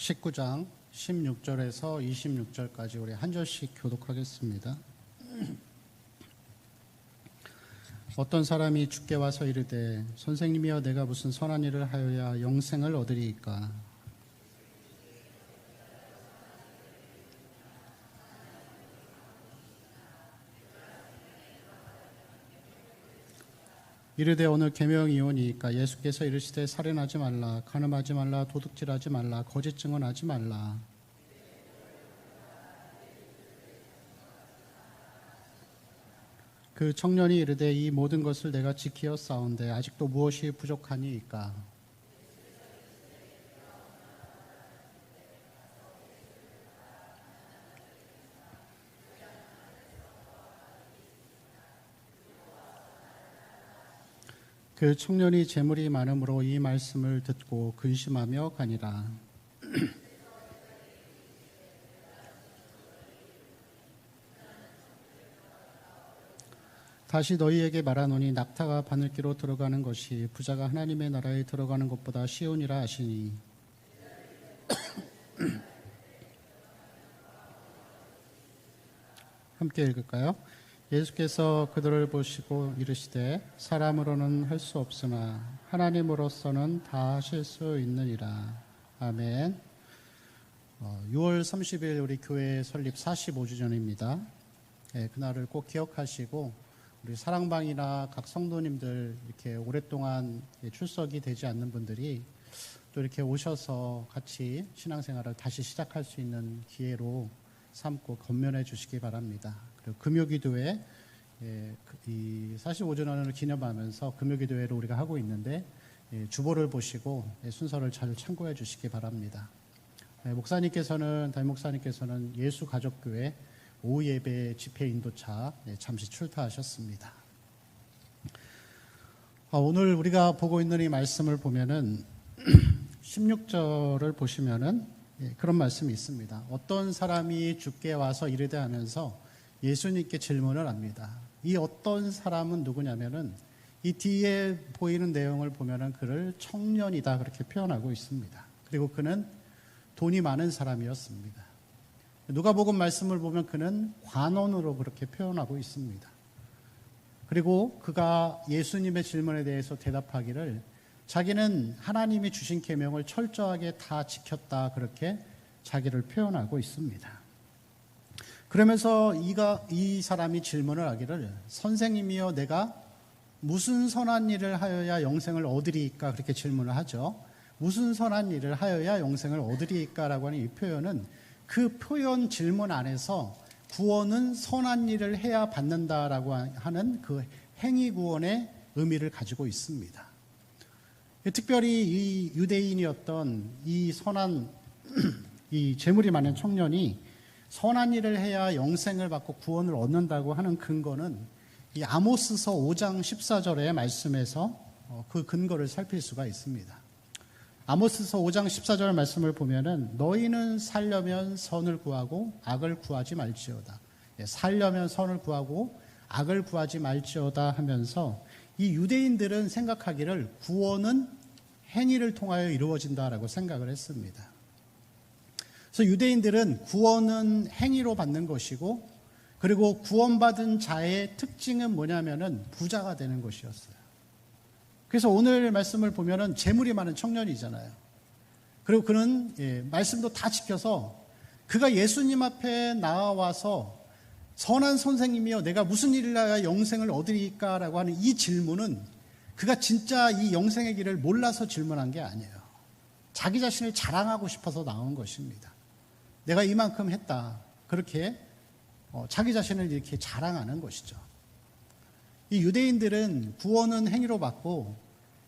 19장 16절에서 26절까지 우리 한 절씩 교독하겠습니다. 어떤 사람이 주께 와서 이르되 선생님이여 내가 무슨 선한 일을 하여야 영생을 얻으리이까? 이르되 오늘 계명이오니이까 예수께서 이르시되 살인하지 말라, 간음하지 말라, 도둑질하지 말라, 거짓 증언하지 말라. 그 청년이 이르되 이 모든 것을 내가 지키어 싸운데 아직도 무엇이 부족하니이까? 그 청년이 재물이 많음으로 이 말씀을 듣고 근심하며 가니라. 다시 너희에게 말하노니 낙타가 바늘기로 들어가는 것이 부자가 하나님의 나라에 들어가는 것보다 쉬우니라 하시니. 함께 읽을까요? 예수께서 그들을 보시고 이르시되 사람으로는 할 수 없으나 하나님으로서는 다 하실 수 있느니라. 아멘. 6월 30일 우리 교회 설립 45주년입니다. 그날을 꼭 기억하시고 우리 사랑방이나 각 성도님들 이렇게 오랫동안 출석이 되지 않는 분들이 또 이렇게 오셔서 같이 신앙생활을 다시 시작할 수 있는 기회로 삼고 건면해 주시기 바랍니다. 그리고 금요기도회 이 45주년을 기념하면서 금요기도회를 우리가 하고 있는데 주보를 보시고 순서를 잘 참고해 주시기 바랍니다. 담임 목사님께서는 예수가족교회 오후 예배 집회 인도차 잠시 출타하셨습니다. 오늘 우리가 보고 있는 이 말씀을 보면은 16절을 보시면은 그런 말씀이 있습니다. 어떤 사람이 주께 와서 이르되 하면서 예수님께 질문을 합니다. 이 어떤 사람은 누구냐면은 이 뒤에 보이는 내용을 보면은 그를 청년이다 그렇게 표현하고 있습니다. 그리고 그는 돈이 많은 사람이었습니다. 누가복음 말씀을 보면 그는 관원으로 그렇게 표현하고 있습니다. 그리고 그가 예수님의 질문에 대해서 대답하기를 자기는 하나님이 주신 계명을 철저하게 다 지켰다 그렇게 자기를 표현하고 있습니다. 그러면서 이 사람이 질문을 하기를 선생님이여 내가 무슨 선한 일을 하여야 영생을 얻으리이까 그렇게 질문을 하죠. 무슨 선한 일을 하여야 영생을 얻으리이까 라고 하는 이 표현은 그 표현 질문 안에서 구원은 선한 일을 해야 받는다라고 하는 그 행위 구원의 의미를 가지고 있습니다. 특별히 이 유대인이었던 이 선한 이 재물이 많은 청년이 선한 일을 해야 영생을 받고 구원을 얻는다고 하는 근거는 이 아모스서 5장 14절의 말씀에서 그 근거를 살필 수가 있습니다. 아모스서 5장 14절 말씀을 보면은 너희는 살려면 선을 구하고 악을 구하지 말지어다. 살려면 선을 구하고 악을 구하지 말지어다 하면서 이 유대인들은 생각하기를 구원은 행위를 통하여 이루어진다라고 생각을 했습니다. 그래서 유대인들은 구원은 행위로 받는 것이고 그리고 구원받은 자의 특징은 뭐냐면은 부자가 되는 것이었어요. 그래서 오늘 말씀을 보면은 재물이 많은 청년이잖아요. 그리고 그는 말씀도 다 지켜서 그가 예수님 앞에 나와서 선한 선생님이여 내가 무슨 일을 하여 영생을 얻으리까 라고 하는 이 질문은 그가 진짜 이 영생의 길을 몰라서 질문한 게 아니에요. 자기 자신을 자랑하고 싶어서 나온 것입니다. 내가 이만큼 했다. 그렇게 자기 자신을 이렇게 자랑하는 것이죠. 이 유대인들은 구원은 행위로 받고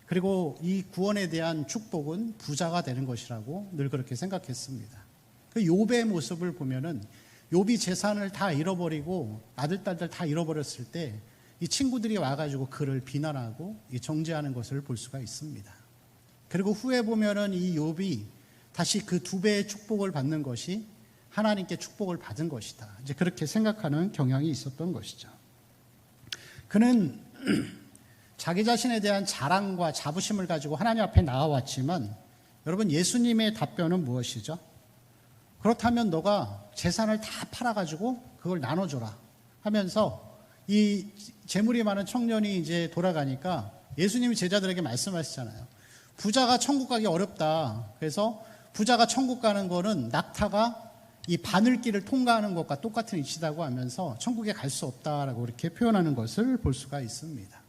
그리고 이 구원에 대한 축복은 부자가 되는 것이라고 늘 그렇게 생각했습니다. 그 욥의 모습을 보면은 욥이 재산을 다 잃어버리고 아들, 딸들 다 잃어버렸을 때 이 친구들이 와가지고 그를 비난하고 정죄하는 것을 볼 수가 있습니다. 그리고 후에 보면은 이 욥이 다시 그 2배의 축복을 받는 것이 하나님께 축복을 받은 것이다. 이제 그렇게 생각하는 경향이 있었던 것이죠. 그는 자기 자신에 대한 자랑과 자부심을 가지고 하나님 앞에 나와왔지만 여러분, 예수님의 답변은 무엇이죠? 그렇다면 너가 재산을 다 팔아가지고 그걸 나눠줘라 하면서 이 재물이 많은 청년이 이제 돌아가니까 예수님이 제자들에게 말씀하시잖아요. 부자가 천국 가기 어렵다. 그래서 부자가 천국 가는 거는 낙타가 이 바늘길을 통과하는 것과 똑같은 이치다고 하면서 천국에 갈 수 없다라고 이렇게 표현하는 것을 볼 수가 있습니다.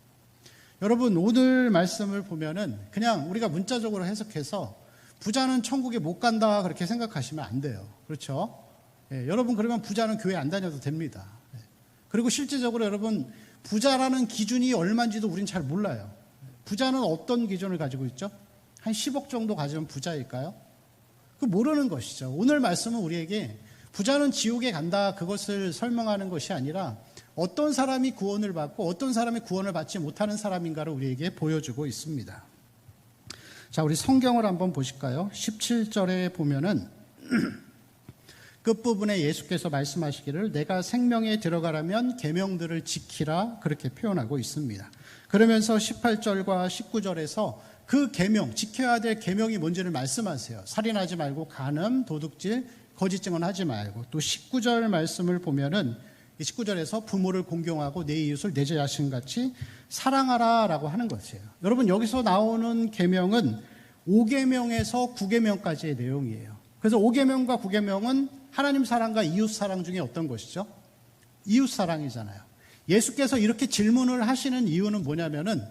여러분, 오늘 말씀을 보면은 그냥 우리가 문자적으로 해석해서 부자는 천국에 못 간다 그렇게 생각하시면 안 돼요. 그렇죠? 여러분, 그러면 부자는 교회 안 다녀도 됩니다. 그리고 실제적으로 여러분, 부자라는 기준이 얼마인지도 우린 잘 몰라요. 부자는 어떤 기준을 가지고 있죠? 한 10억 정도 가지면 부자일까요? 그 모르는 것이죠. 오늘 말씀은 우리에게 부자는 지옥에 간다 그것을 설명하는 것이 아니라 어떤 사람이 구원을 받고 어떤 사람이 구원을 받지 못하는 사람인가를 우리에게 보여주고 있습니다. 자, 우리 성경을 한번 보실까요? 17절에 보면은 끝부분에 예수께서 말씀하시기를 내가 생명에 들어가려면 계명들을 지키라 그렇게 표현하고 있습니다. 그러면서 18절과 19절에서 그 계명, 지켜야 될 계명이 뭔지를 말씀하세요. 살인하지 말고 간음, 도둑질, 거짓 증언하지 말고. 또 19절 말씀을 보면은 19절에서 부모를 공경하고 내 이웃을 내 자신 같이 사랑하라라고 하는 것이에요. 여러분, 여기서 나오는 계명은 5계명에서 9계명까지의 내용이에요. 그래서 5계명과 9계명은 하나님 사랑과 이웃 사랑 중에 어떤 것이죠? 이웃 사랑이잖아요. 예수께서 이렇게 질문을 하시는 이유는 뭐냐면은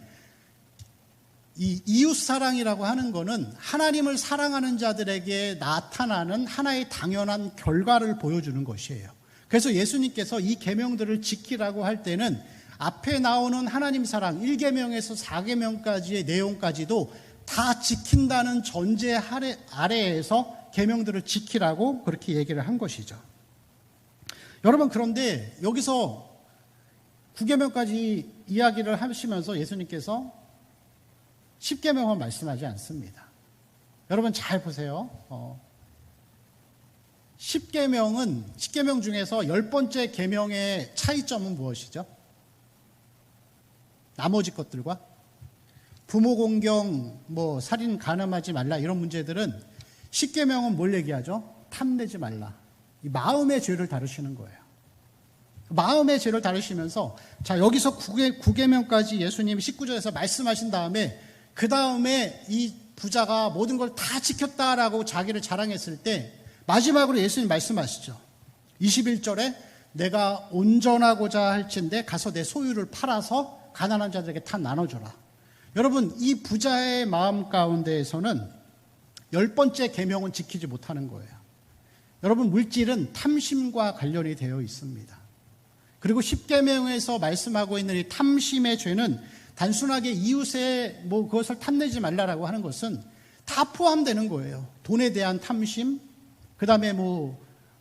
이 이웃 사랑이라고 하는 거는 하나님을 사랑하는 자들에게 나타나는 하나의 당연한 결과를 보여주는 것이에요. 그래서 예수님께서 이 계명들을 지키라고 할 때는 앞에 나오는 하나님 사랑 1계명에서 4계명까지의 내용까지도 다 지킨다는 전제 아래에서 계명들을 지키라고 그렇게 얘기를 한 것이죠. 여러분, 그런데 여기서 9계명까지 이야기를 하시면서 예수님께서 10계명은 말씀하지 않습니다. 여러분 잘 보세요. 10계명 중에서 10번째 계명의 차이점은 무엇이죠? 나머지 것들과 부모 공경, 살인, 간음하지 말라 이런 문제들은 10계명은 뭘 얘기하죠? 탐내지 말라. 이 마음의 죄를 다루시는 거예요. 마음의 죄를 다루시면서 자, 여기서 9계명까지 예수님이 19절에서 말씀하신 다음에 그 다음에 이 부자가 모든 걸 다 지켰다라고 자기를 자랑했을 때 마지막으로 예수님 말씀하시죠. 21절에 내가 온전하고자 할진대 가서 내 소유를 팔아서 가난한 자들에게 다 나눠줘라. 여러분, 이 부자의 마음 가운데에서는 10번째 계명은 지키지 못하는 거예요. 여러분, 물질은 탐심과 관련이 되어 있습니다. 그리고 10계명에서 말씀하고 있는 이 탐심의 죄는 단순하게 이웃의 그것을 탐내지 말라라고 하는 것은 다 포함되는 거예요. 돈에 대한 탐심, 그 다음에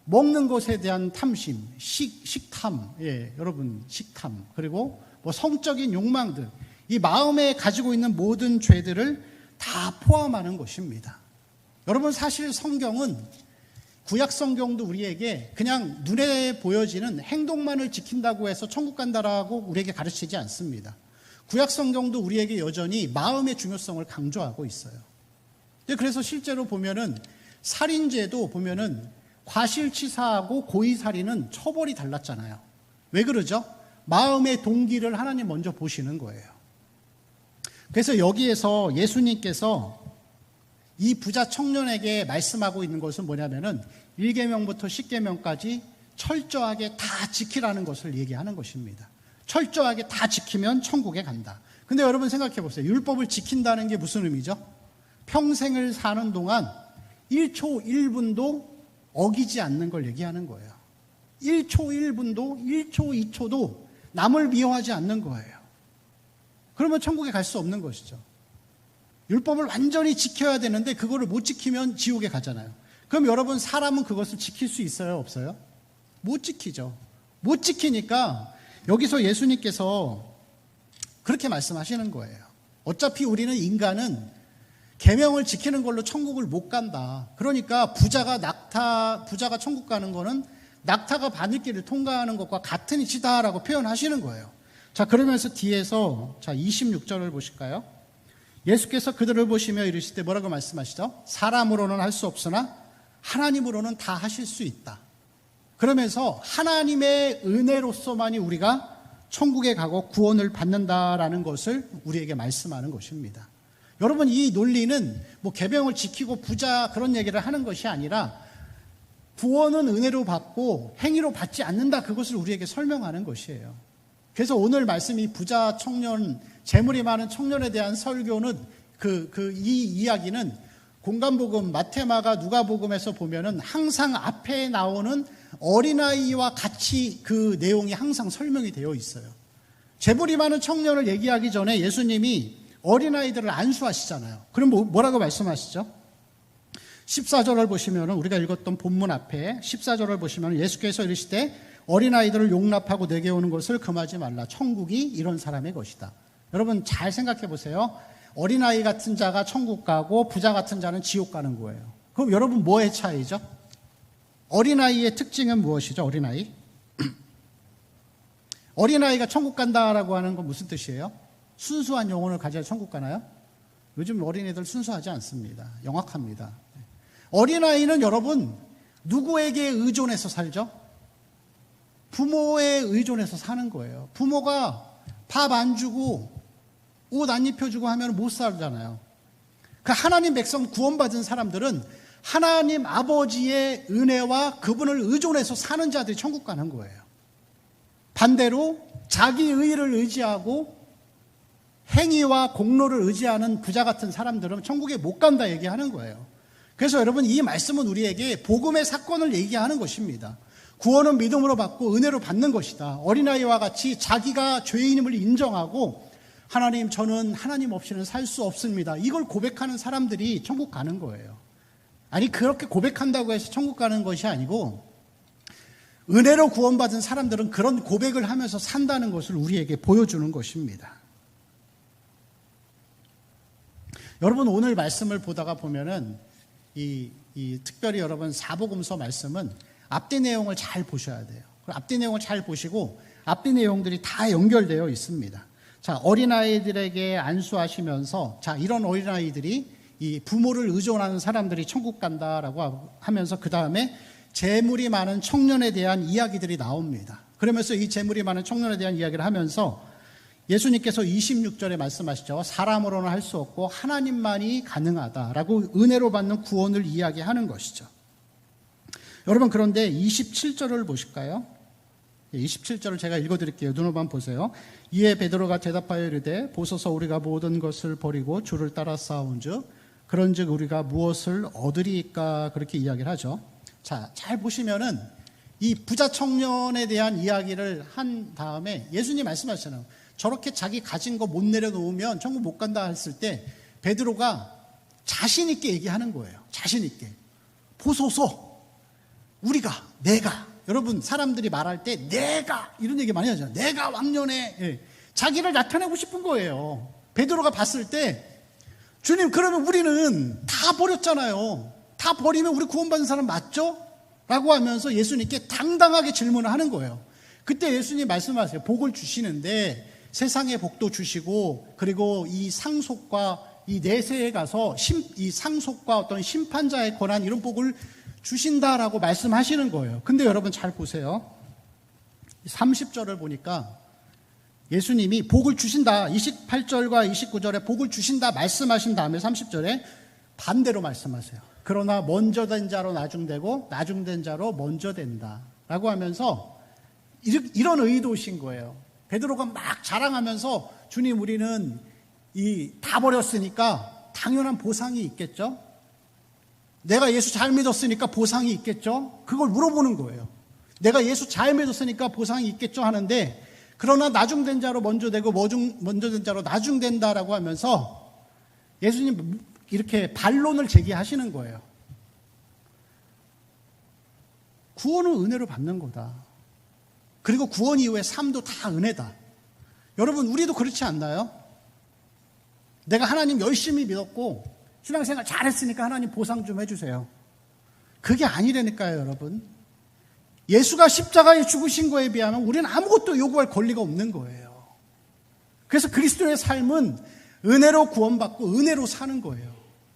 먹는 것에 대한 탐심, 식탐, 여러분 식탐, 그리고 성적인 욕망들, 이 마음에 가지고 있는 모든 죄들을 다 포함하는 것입니다. 여러분, 사실 성경은 구약 성경도 우리에게 그냥 눈에 보여지는 행동만을 지킨다고 해서 천국 간다라고 우리에게 가르치지 않습니다. 구약 성경도 우리에게 여전히 마음의 중요성을 강조하고 있어요. 그래서 실제로 보면은 살인죄도 보면은 과실치사하고 고의살인은 처벌이 달랐잖아요. 왜 그러죠? 마음의 동기를 하나님 먼저 보시는 거예요. 그래서 여기에서 예수님께서 이 부자 청년에게 말씀하고 있는 것은 뭐냐면은 1계명부터 10계명까지 철저하게 다 지키라는 것을 얘기하는 것입니다. 철저하게 다 지키면 천국에 간다. 근데 여러분 생각해 보세요. 율법을 지킨다는 게 무슨 의미죠? 평생을 사는 동안 1초 1분도 어기지 않는 걸 얘기하는 거예요. 1초 1분도 1초 2초도 남을 미워하지 않는 거예요. 그러면 천국에 갈 수 없는 것이죠. 율법을 완전히 지켜야 되는데 그거를 못 지키면 지옥에 가잖아요. 그럼 여러분, 사람은 그것을 지킬 수 있어요? 없어요? 못 지키죠. 못 지키니까 여기서 예수님께서 그렇게 말씀하시는 거예요. 어차피 우리는 인간은 계명을 지키는 걸로 천국을 못 간다. 그러니까 부자가 천국 가는 거는 낙타가 바늘길을 통과하는 것과 같은 이치다라고 표현하시는 거예요. 자, 그러면서 뒤에서 26절을 보실까요? 예수께서 그들을 보시며 이르실 때 뭐라고 말씀하시죠? 사람으로는 할 수 없으나 하나님으로는 다 하실 수 있다. 그러면서 하나님의 은혜로서만이 우리가 천국에 가고 구원을 받는다라는 것을 우리에게 말씀하는 것입니다. 여러분, 이 논리는 뭐 계명을 지키고 부자 그런 얘기를 하는 것이 아니라 구원은 은혜로 받고 행위로 받지 않는다, 그것을 우리에게 설명하는 것이에요. 그래서 오늘 말씀이 부자 청년, 재물이 많은 청년에 대한 설교는 이 이야기는 공간복음, 마태마가, 누가복음에서 보면은 항상 앞에 나오는 어린아이와 같이 그 내용이 항상 설명이 되어 있어요. 재물이 많은 청년을 얘기하기 전에 예수님이 어린아이들을 안수하시잖아요. 그럼 뭐라고 말씀하시죠? 14절을 보시면은, 우리가 읽었던 본문 앞에 14절을 보시면 예수께서 이르시되 어린아이들을 용납하고 내게 오는 것을 금하지 말라. 천국이 이런 사람의 것이다. 여러분 잘 생각해 보세요. 어린아이 같은 자가 천국 가고 부자 같은 자는 지옥 가는 거예요. 그럼 여러분 뭐의 차이죠? 어린아이의 특징은 무엇이죠? 어린아이? 어린아이가 천국 간다라고 하는 건 무슨 뜻이에요? 순수한 영혼을 가져야 천국 가나요? 요즘 어린이들 순수하지 않습니다. 영악합니다. 어린아이는 여러분 누구에게 의존해서 살죠? 부모에 의존해서 사는 거예요. 부모가 밥 안 주고 옷 안 입혀주고 하면 못 살잖아요. 그 하나님 백성 구원받은 사람들은 하나님 아버지의 은혜와 그분을 의존해서 사는 자들이 천국 가는 거예요. 반대로 자기 의를 의지하고 행위와 공로를 의지하는 부자 같은 사람들은 천국에 못 간다 얘기하는 거예요. 그래서 여러분 이 말씀은 우리에게 복음의 사건을 얘기하는 것입니다. 구원은 믿음으로 받고 은혜로 받는 것이다. 어린아이와 같이 자기가 죄인임을 인정하고 하나님, 저는 하나님 없이는 살 수 없습니다. 이걸 고백하는 사람들이 천국 가는 거예요. 아니, 그렇게 고백한다고 해서 천국 가는 것이 아니고 은혜로 구원받은 사람들은 그런 고백을 하면서 산다는 것을 우리에게 보여주는 것입니다. 여러분 오늘 말씀을 보다가 보면은 특별히 여러분 사복음서 말씀은 앞뒤 내용을 잘 보셔야 돼요. 앞뒤 내용을 잘 보시고 앞뒤 내용들이 다 연결되어 있습니다. 자, 어린아이들에게 안수하시면서, 자, 이런 어린아이들이 이 부모를 의존하는 사람들이 천국 간다라고 하면서 그 다음에 재물이 많은 청년에 대한 이야기들이 나옵니다. 그러면서 이 재물이 많은 청년에 대한 이야기를 하면서 예수님께서 26절에 말씀하시죠. 사람으로는 할 수 없고 하나님만이 가능하다라고 은혜로 받는 구원을 이야기하는 것이죠. 여러분 그런데 27절을 보실까요? 27절을 제가 읽어드릴게요. 눈으로만 보세요. 이에 베드로가 대답하여 이르되 보소서 우리가 모든 것을 버리고 주를 따라 싸운즉 그런즉 우리가 무엇을 얻으리까, 그렇게 이야기를 하죠. 자, 잘 보시면은 이 부자 청년에 대한 이야기를 한 다음에 예수님 말씀하시잖아요. 저렇게 자기 가진 거 못 내려놓으면 천국 못 간다 했을 때 베드로가 자신 있게 얘기하는 거예요. 자신 있게. 보소서 내가, 여러분 사람들이 말할 때 내가 이런 얘기 많이 하잖아요. 내가 왕년에 자기를 나타내고 싶은 거예요. 베드로가 봤을 때 주님, 그러면 우리는 다 버렸잖아요. 다 버리면 우리 구원받은 사람 맞죠? 라고 하면서 예수님께 당당하게 질문을 하는 거예요. 그때 예수님 말씀하세요. 복을 주시는데 세상에 복도 주시고 그리고 이 상속과 이 내세에 가서 이 상속과 어떤 심판자의 권한 이런 복을 주신다라고 말씀하시는 거예요. 근데 여러분 잘 보세요. 30절을 보니까 예수님이 복을 주신다, 28절과 29절에 복을 주신다 말씀하신 다음에 30절에 반대로 말씀하세요. 그러나 먼저 된 자로 나중되고 나중된 자로 먼저 된다 라고 하면서 이런 의도신 거예요. 베드로가 막 자랑하면서 주님, 우리는 다 버렸으니까 당연한 보상이 있겠죠? 내가 예수 잘 믿었으니까 보상이 있겠죠? 그걸 물어보는 거예요. 내가 예수 잘 믿었으니까 보상이 있겠죠? 하는데, 그러나 나중된 자로 먼저 되고 먼저 된 자로 나중된다라고 하면서 예수님 이렇게 반론을 제기하시는 거예요. 구원은 은혜로 받는 거다. 그리고 구원 이후의 삶도 다 은혜다. 여러분 우리도 그렇지 않나요? 내가 하나님 열심히 믿었고 신앙생활 잘했으니까 하나님 보상 좀 해주세요. 그게 아니라니까요, 여러분. 예수가 십자가에 죽으신 거에 비하면 우리는 아무것도 요구할 권리가 없는 거예요. 그래서 그리스도의 삶은 은혜로 구원받고 은혜로 사는 거예요.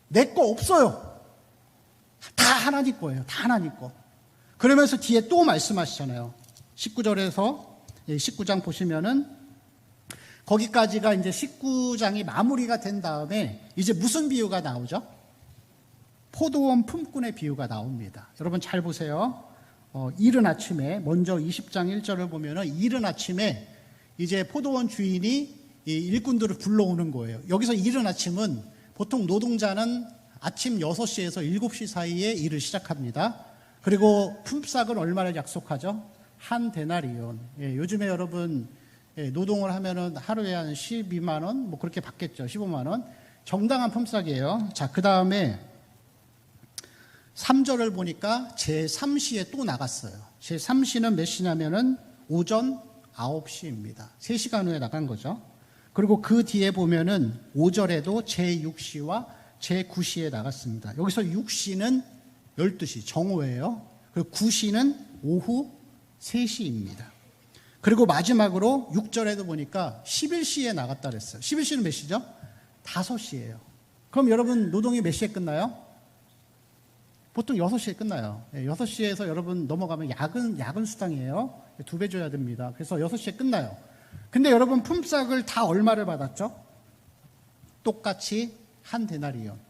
내 거 없어요. 다 하나님 거예요. 다 하나님 거. 그러면서 뒤에 또 말씀하시잖아요. 19절에서 19장 보시면은 거기까지가 이제 19장이 마무리가 된 다음에 이제 무슨 비유가 나오죠? 포도원 품꾼의 비유가 나옵니다. 여러분 잘 보세요. 이른 아침에 먼저 20장 1절을 보면은 이른 아침에 이제 포도원 주인이 이 일꾼들을 불러오는 거예요. 여기서 이른 아침은 보통 노동자는 아침 6시에서 7시 사이에 일을 시작합니다. 그리고 품삯은 얼마를 약속하죠? 한 데나리온. 요즘에 여러분 노동을 하면은 하루에 한 12만 원, 뭐 그렇게 받겠죠. 15만 원. 정당한 품삯이에요. 자, 그 다음에 3절을 보니까 제3시에 또 나갔어요. 제3시는 몇 시냐면은 오전 9시입니다. 3시간 후에 나간 거죠. 그리고 그 뒤에 보면은 5절에도 제6시와 제9시에 나갔습니다. 여기서 6시는 12시, 정오예요. 그리고 9시는 오후 3시입니다. 그리고 마지막으로 6절에도 보니까 11시에 나갔다 그랬어요. 11시는 몇 시죠? 5시예요. 그럼 여러분 노동이 몇 시에 끝나요? 보통 6시에 끝나요. 6시에서 여러분 넘어가면 야근 수당이에요. 2배 줘야 됩니다. 그래서 6시에 끝나요. 근데 여러분 품삯을 다 얼마를 받았죠? 똑같이 한 데나리온.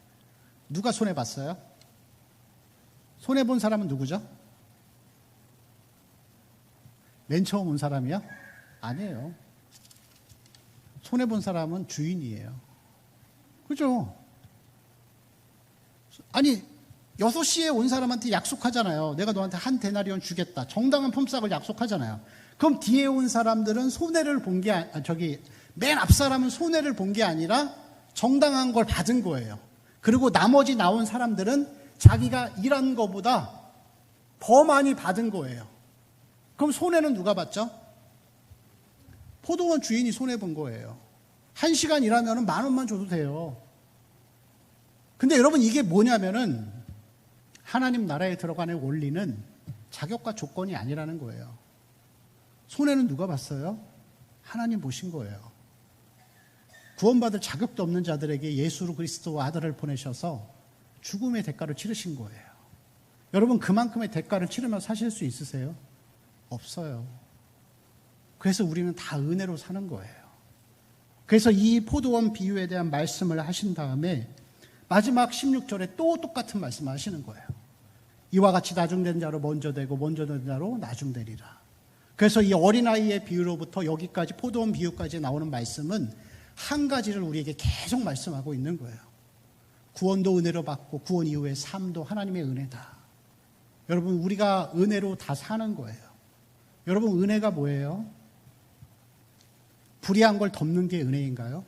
누가 손해봤어요? 손해본 사람은 누구죠? 맨 처음 온 사람이요? 아니에요. 손해본 사람은 주인이에요. 그죠? 아니 6시에 온 사람한테 약속하잖아요. 내가 너한테 한 데나리온 주겠다. 정당한 품삯을 약속하잖아요. 그럼 뒤에 온 사람들은 손해를 본 게 맨 앞 사람은 손해를 본 게 아니라 정당한 걸 받은 거예요. 그리고 나머지 나온 사람들은 자기가 일한 것보다 더 많이 받은 거예요. 그럼 손해는 누가 봤죠? 포도원 주인이 손해본 거예요. 1시간 일하면 10,000원만 줘도 돼요. 근데 여러분 이게 뭐냐면은 하나님 나라에 들어가는 원리는 자격과 조건이 아니라는 거예요. 손해는 누가 봤어요? 하나님 보신 거예요. 구원받을 자격도 없는 자들에게 예수 그리스도 아들을 보내셔서 죽음의 대가를 치르신 거예요. 여러분 그만큼의 대가를 치르며 사실 수 있으세요? 없어요. 그래서 우리는 다 은혜로 사는 거예요. 그래서 이 포도원 비유에 대한 말씀을 하신 다음에 마지막 16절에 또 똑같은 말씀을 하시는 거예요. 이와 같이 나중된 자로 먼저 되고 먼저 된 자로 나중되리라. 그래서 이 어린아이의 비유로부터 여기까지 포도원 비유까지 나오는 말씀은 한 가지를 우리에게 계속 말씀하고 있는 거예요. 구원도 은혜로 받고 구원 이후의 삶도 하나님의 은혜다. 여러분 우리가 은혜로 다 사는 거예요. 여러분 은혜가 뭐예요? 불의한 걸 덮는 게 은혜인가요?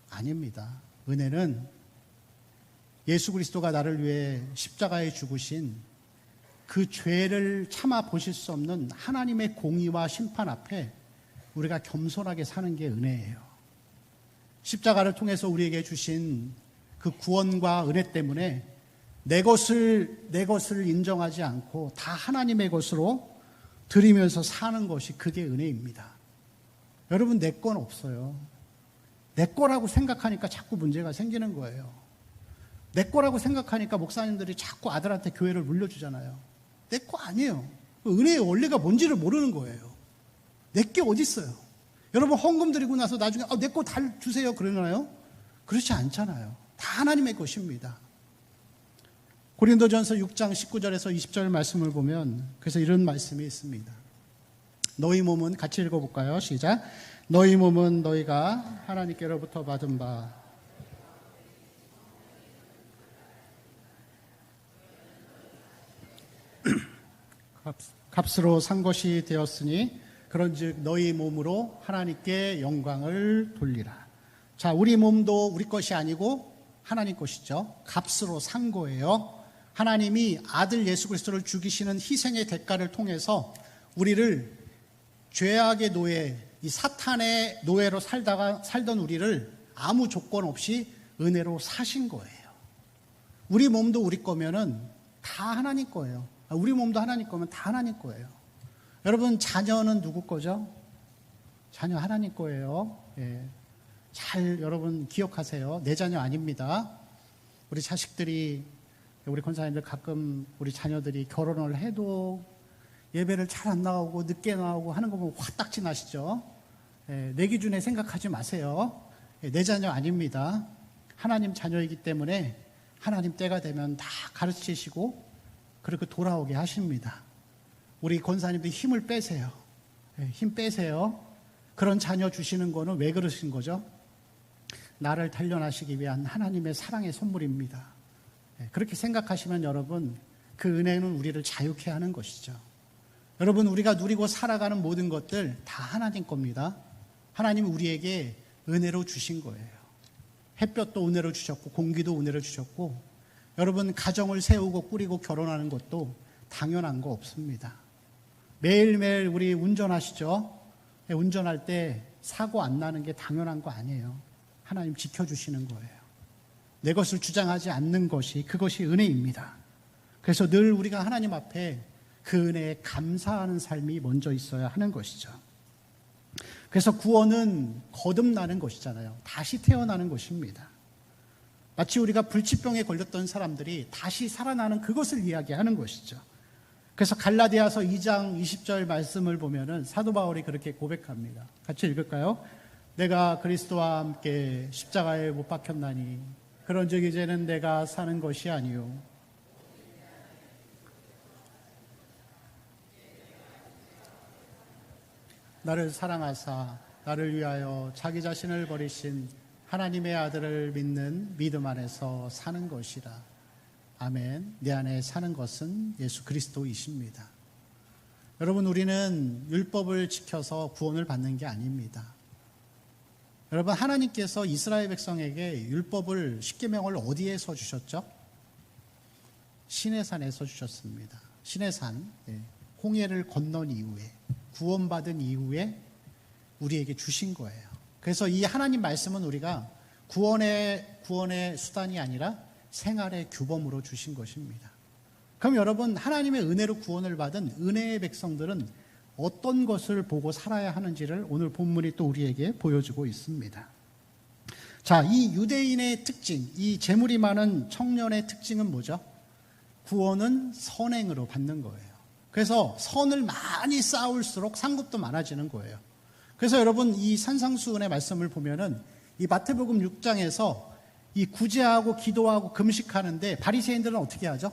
아닙니다. 은혜는 예수 그리스도가 나를 위해 십자가에 죽으신 그 죄를 참아 보실 수 없는 하나님의 공의와 심판 앞에 우리가 겸손하게 사는 게 은혜예요. 십자가를 통해서 우리에게 주신 그 구원과 은혜 때문에 내 것을 인정하지 않고 다 하나님의 것으로 드리면서 사는 것이 그게 은혜입니다. 여러분 내 건 없어요. 내 거라고 생각하니까 자꾸 문제가 생기는 거예요. 내 거라고 생각하니까 목사님들이 자꾸 아들한테 교회를 물려주잖아요. 내 거 아니에요. 은혜의 원리가 뭔지를 모르는 거예요. 내 게 어디 있어요? 여러분 헌금 드리고 나서 나중에 내 거 다 주세요 그러나요? 그렇지 않잖아요. 다 하나님의 것입니다. 고린도전서 6장 19절에서 20절 말씀을 보면 그래서 이런 말씀이 있습니다. 너희 몸은 같이 읽어볼까요? 시작. 너희 몸은 너희가 하나님께로부터 받은 바 값으로 산 것이 되었으니 그런즉 너희 몸으로 하나님께 영광을 돌리라. 자, 우리 몸도 우리 것이 아니고 하나님 것이죠. 값으로 산 거예요. 하나님이 아들 예수 그리스도를 죽이시는 희생의 대가를 통해서 우리를 죄악의 노예, 이 사탄의 노예로 살던 우리를 아무 조건 없이 은혜로 사신 거예요. 우리 몸도 우리 거면은 다 하나님 거예요. 우리 몸도 하나님 거면 다 하나님 거예요. 여러분 자녀는 누구 거죠? 자녀 하나님 거예요. 예. 잘 여러분 기억하세요. 내 자녀 아닙니다. 우리 자식들이, 우리 권사님들 가끔 우리 자녀들이 결혼을 해도 예배를 잘 안 나오고 늦게 나오고 하는 거 보면 화딱지 나시죠? 내 기준에 생각하지 마세요. 내 자녀 아닙니다. 하나님 자녀이기 때문에 하나님 때가 되면 다 가르치시고 그렇게 돌아오게 하십니다. 우리 권사님들 힘을 빼세요. 힘 빼세요. 그런 자녀 주시는 거는 왜 그러신 거죠? 나를 단련하시기 위한 하나님의 사랑의 선물입니다. 그렇게 생각하시면 여러분, 그 은혜는 우리를 자유케 하는 것이죠. 여러분, 우리가 누리고 살아가는 모든 것들 다 하나님 겁니다. 하나님이 우리에게 은혜로 주신 거예요. 햇볕도 은혜로 주셨고 공기도 은혜로 주셨고, 여러분 가정을 세우고 꾸리고 결혼하는 것도 당연한 거 없습니다. 매일매일 우리 운전하시죠? 운전할 때 사고 안 나는 게 당연한 거 아니에요. 하나님 지켜주시는 거예요. 내 것을 주장하지 않는 것이, 그것이 은혜입니다. 그래서 늘 우리가 하나님 앞에 그 은혜에 감사하는 삶이 먼저 있어야 하는 것이죠. 그래서 구원은 거듭나는 것이잖아요. 다시 태어나는 것입니다. 마치 우리가 불치병에 걸렸던 사람들이 다시 살아나는 그것을 이야기하는 것이죠. 그래서 갈라디아서 2장 20절 말씀을 보면은 사도 바울이 그렇게 고백합니다. 같이 읽을까요? 내가 그리스도와 함께 십자가에 못 박혔나니 그런즉 이제는 내가 사는 것이 아니요 나를 사랑하사 나를 위하여 자기 자신을 버리신 하나님의 아들을 믿는 믿음 안에서 사는 것이라. 아멘. 내 안에 사는 것은 예수 그리스도이십니다. 여러분, 우리는 율법을 지켜서 구원을 받는 게 아닙니다. 여러분, 하나님께서 이스라엘 백성에게 율법을, 십계명을 어디에서 주셨죠? 시내산에서 주셨습니다. 시내산, 홍해를 건넌 이후에, 구원받은 이후에 우리에게 주신 거예요. 그래서 이 하나님 말씀은 우리가 구원의 수단이 아니라 생활의 규범으로 주신 것입니다. 그럼 여러분, 하나님의 은혜로 구원을 받은 은혜의 백성들은 어떤 것을 보고 살아야 하는지를 오늘 본문이 또 우리에게 보여주고 있습니다. 자, 이 유대인의 특징, 이 재물이 많은 청년의 특징은 뭐죠? 구원은 선행으로 받는 거예요. 그래서 선을 많이 쌓을수록 상급도 많아지는 거예요. 그래서 여러분, 이 산상수훈의 말씀을 보면은 이 마태복음 6장에서 이 구제하고 기도하고 금식하는데 바리새인들은 어떻게 하죠?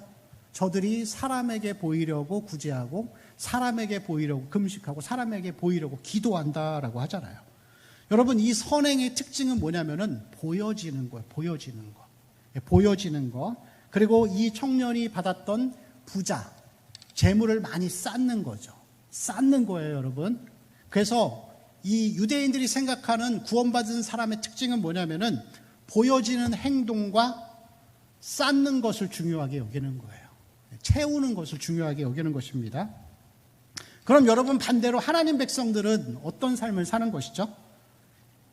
저들이 사람에게 보이려고 구제하고 사람에게 보이려고 금식하고 사람에게 보이려고 기도한다라고 하잖아요. 여러분, 이 선행의 특징은 뭐냐면은 보여지는 거예요. 보여지는 거. 보여지는 거. 그리고 이 청년이 받았던 부자, 재물을 많이 쌓는 거죠. 쌓는 거예요, 여러분. 그래서 이 유대인들이 생각하는 구원받은 사람의 특징은 뭐냐면은 보여지는 행동과 쌓는 것을 중요하게 여기는 거예요. 채우는 것을 중요하게 여기는 것입니다. 그럼 여러분, 반대로 하나님 백성들은 어떤 삶을 사는 것이죠?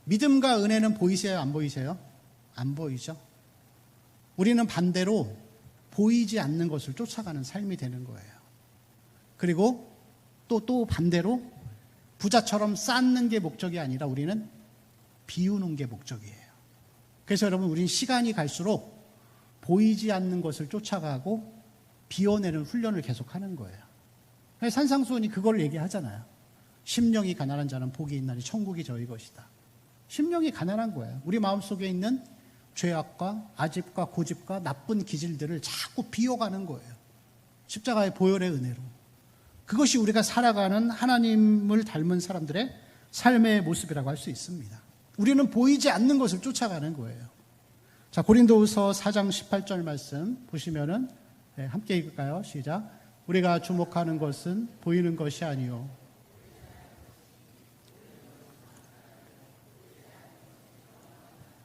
믿음과 은혜는 보이세요? 안 보이세요? 안 보이죠? 우리는 반대로 보이지 않는 것을 쫓아가는 삶이 되는 거예요. 그리고 또 반대로 부자처럼 쌓는 게 목적이 아니라 우리는 비우는 게 목적이에요. 그래서 여러분, 우리는 시간이 갈수록 보이지 않는 것을 쫓아가고 비워내는 훈련을 계속하는 거예요. 산상수훈이 그걸 얘기하잖아요. 심령이 가난한 자는 복이 있나니 천국이 저희 것이다. 심령이 가난한 거예요. 우리 마음속에 있는 죄악과 아집과 고집과 나쁜 기질들을 자꾸 비워가는 거예요. 십자가의 보혈의 은혜로. 그것이 우리가 살아가는 하나님을 닮은 사람들의 삶의 모습이라고 할 수 있습니다. 우리는 보이지 않는 것을 쫓아가는 거예요. 자, 고린도후서 4장 18절 말씀 보시면은 함께 읽을까요? 시작. 우리가 주목하는 것은 보이는 것이 아니요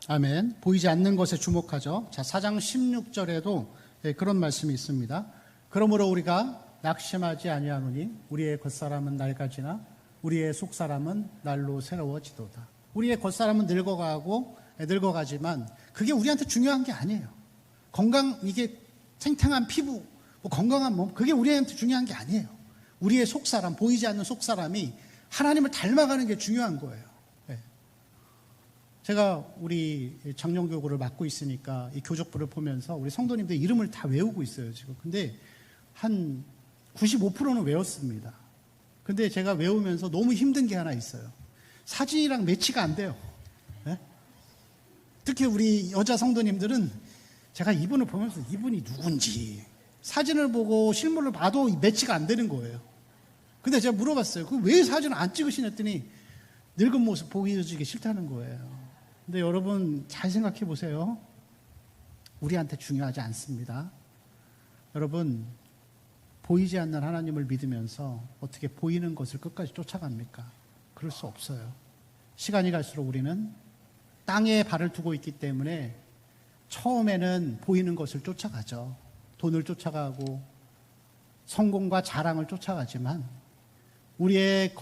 아멘. 보이지 않는 것에 주목하죠. 자, 4장 16절에도 그런 말씀이 있습니다. 그러므로 우리가 낙심하지 아니하노니 우리의 겉사람은 낡아지나 우리의 속사람은 날로 새로워지도다. 우리의 겉사람은 늙어가지만 그게 우리한테 중요한 게 아니에요. 이게 탱탱한 피부, 건강한 몸, 그게 우리한테 중요한 게 아니에요. 우리의 속사람, 보이지 않는 속사람이 하나님을 닮아가는 게 중요한 거예요. 제가 우리 장년교구를 맡고 있으니까 이 교족부를 보면서 우리 성도님들 이름을 다 외우고 있어요, 지금. 근데 한 95%는 외웠습니다. 근데 제가 외우면서 너무 힘든 게 하나 있어요. 사진이랑 매치가 안 돼요. 네? 특히 우리 여자 성도님들은 제가 이분을 보면서 이분이 누군지 사진을 보고 실물을 봐도 매치가 안 되는 거예요. 근데 제가 물어봤어요. 그 왜 사진을 안 찍으시냐 했더니 늙은 모습 보여주기 싫다는 거예요. 근데 여러분 잘 생각해 보세요. 우리한테 중요하지 않습니다. 여러분, 보이지 않는 하나님을 믿으면서 어떻게 보이는 것을 끝까지 쫓아갑니까? 그럴 수 없어요. 시간이 갈수록 우리는 땅에 발을 두고 있기 때문에 처음에는 보이는 것을 쫓아가죠. 돈을 쫓아가고 성공과 자랑을 쫓아가지만 우리의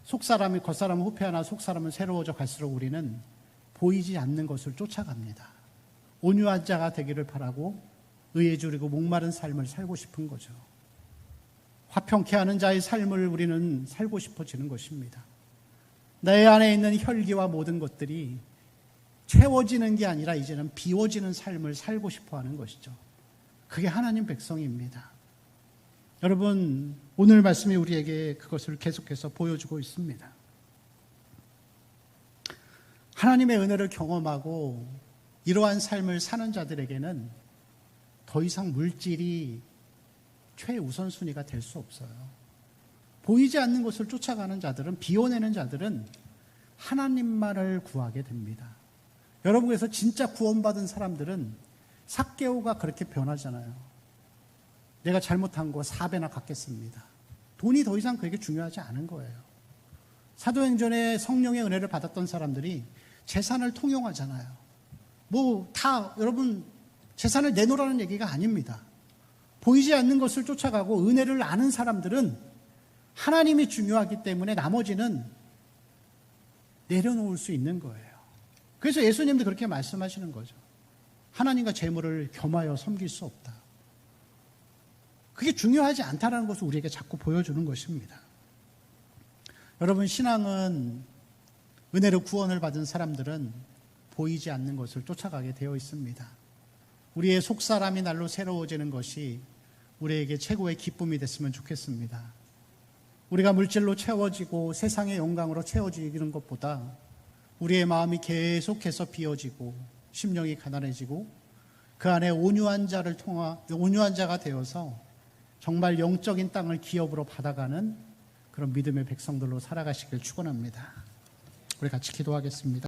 속사람이 겉사람은 후패하나 속사람은 새로워져 갈수록 우리는 보이지 않는 것을 쫓아갑니다. 온유한 자가 되기를 바라고 의에 주리고 목마른 삶을 살고 싶은 거죠. 화평케 하는 자의 삶을 우리는 살고 싶어지는 것입니다. 내 안에 있는 혈기와 모든 것들이 채워지는 게 아니라 이제는 비워지는 삶을 살고 싶어 하는 것이죠. 그게 하나님 백성입니다. 여러분, 오늘 말씀이 우리에게 그것을 계속해서 보여주고 있습니다. 하나님의 은혜를 경험하고 이러한 삶을 사는 자들에게는 더 이상 물질이 최우선순위가 될 수 없어요. 보이지 않는 것을 쫓아가는 자들은, 비워내는 자들은 하나님만을 구하게 됩니다. 여러분께서 진짜 구원받은 사람들은 삭개오가 그렇게 변하잖아요. 내가 잘못한 거 4배나 갚겠습니다. 돈이 더 이상 그에게 중요하지 않은 거예요. 사도행전에 성령의 은혜를 받았던 사람들이 재산을 통용하잖아요. 여러분 재산을 내놓으라는 얘기가 아닙니다. 보이지 않는 것을 쫓아가고 은혜를 아는 사람들은 하나님이 중요하기 때문에 나머지는 내려놓을 수 있는 거예요. 그래서 예수님도 그렇게 말씀하시는 거죠. 하나님과 재물을 겸하여 섬길 수 없다. 그게 중요하지 않다는 것을 우리에게 자꾸 보여주는 것입니다. 여러분, 신앙은 은혜로 구원을 받은 사람들은 보이지 않는 것을 쫓아가게 되어 있습니다. 우리의 속사람이 날로 새로워지는 것이 우리에게 최고의 기쁨이 됐으면 좋겠습니다. 우리가 물질로 채워지고 세상의 영광으로 채워지는 것보다 우리의 마음이 계속해서 비어지고 심령이 가난해지고 그 안에 온유한 자가 되어서 정말 영적인 땅을 기업으로 받아가는 그런 믿음의 백성들로 살아가시길 축원합니다. 우리 같이 기도하겠습니다.